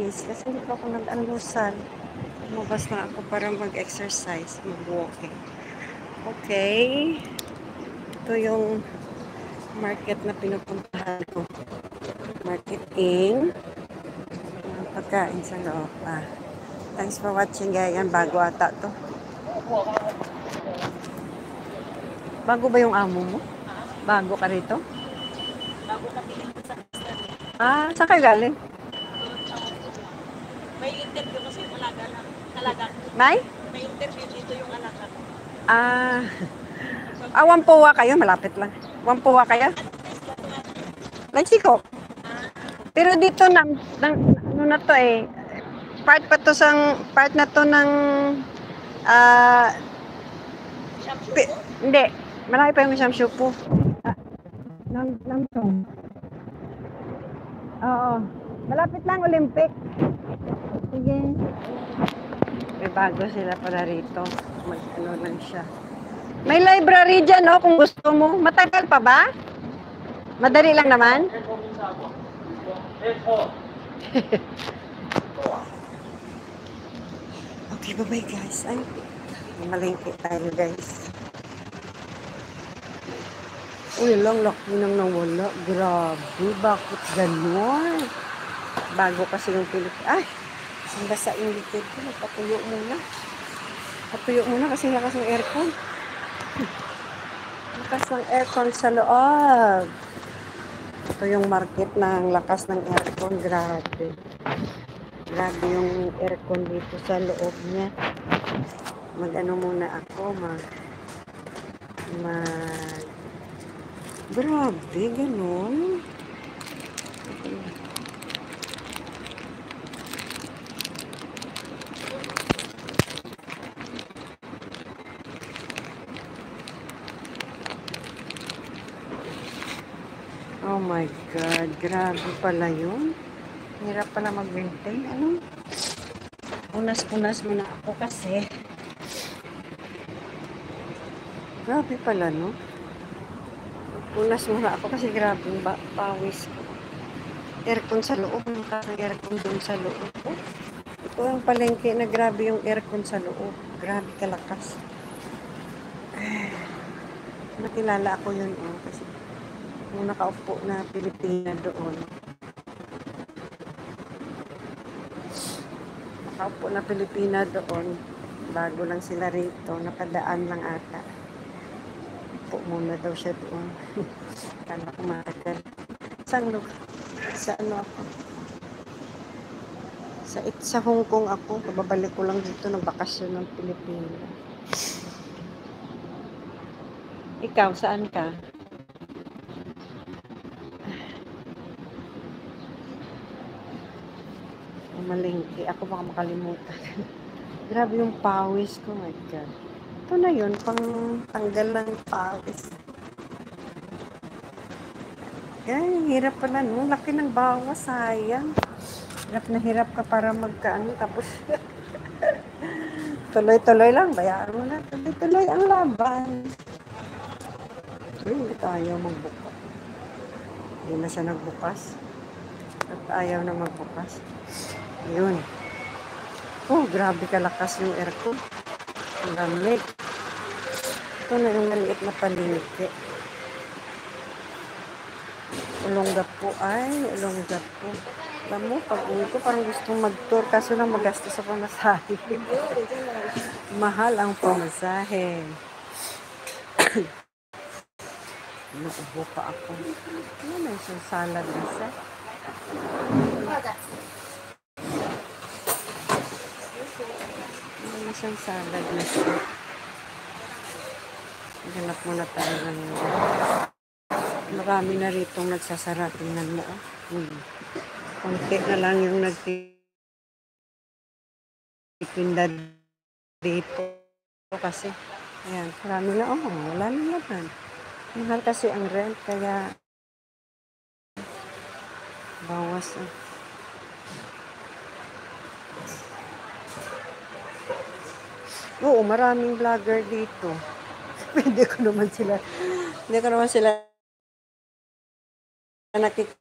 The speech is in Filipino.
guys, kasi hindi pa ako nag-almusal. Lumabas na ako para mag-exercise, mag-walking. Okay. Ito yung market na pinupuntahan ko. Market King. Pagkain sa loob. Thanks for watching, guys. Yan, bago ata to. Bago ba yung amo mo? Bago ka rito? Bago ka piling sa Saan kayo galing? may interview kasi yung alaga. May? May interview dito yung alaga. Wampuwa kayo. Malapit lang. Wampuwa kayo? Mexico. Pero dito ano na to eh. Part na to ng hindi. Malaki pa yung isang shupo. Namsong. Oo. Malapit lang Olympic. Sige. May bago sila para rito. Mag-ano lang siya. May library dyan, no? Kung gusto mo. Matagal pa ba? Madali lang naman? Okay, bye-bye guys. Ay, malingkit tayo guys. Uy, lang laki nang nawala. Grabe, bakit gano'n? Bago kasi yung Pilipinas. Ay, basta yung likod ko. Magpatuyo muna. Patuyo muna kasi lakas ng aircon. Lakas ng aircon sa loob. Ito yung market ng lakas ng aircon. Grabe. Grabe yung aircon dito sa loob niya. Mag-ano muna ako. Grabe, ganun. Oh my God, grabe pala yun. Hirap pala mag-maintain. Ano? Punas-punas muna ako kasi. Grabe pala, no? Punas muna ako kasi grabe yung pawis ko. Aircon sa loob. Aircon dun sa loob. Ito ang palengke na grabe yung aircon sa loob. Grabe kalakas. Nakilala ako yun, kasi nung nakaupo na Pilipina doon. Nakaupo na Pilipina doon. Bago lang sila rito. Nakadaan lang ata. Upo muna daw siya doon. Kala ko matagal. Sa ano ako? Sa Hong Kong ako. Kababalik ko lang dito ng bakasyon ng Pilipinas. Ikaw, saan ka? Malingki. Ako baka makalimutan. Grabe yung pawis ko. My God. Ito na yun. Pang tanggal ng pawis. Ay, hirap pala, no? Laki ng bawas. Sayang. Hirap na hirap ka para magkaano. Tapos, tuloy-tuloy lang. Bayaan mo na. Tuloy-tuloy ang laban. Hindi tayo magbukas. Hindi na siya nagbukas. At ayaw na magbukas. Yun. Oh, grabe kalakas yung aircon. Ang lamig. Ito na yung maliit na palengke. Ulongga po. Ulongga po. Alam mo, pag uwi ko, parang gustong mag-tour. Kaso lang magastos sa pamasahe. Mahal ang pamasahe. Naubo pa ako. Ano na yung salad na sa? Ano na siyang salad na sa? Ganap muna tayo ng marami na ritong nagsasara. Tingnan mo. Konti na lang yung nagtitinda dito. Kasi, ayan, marami na. Wala na naman. Mahal kasi ang rent, kaya bawas. Oo, maraming vlogger dito. Hindi ko naman sila nakikita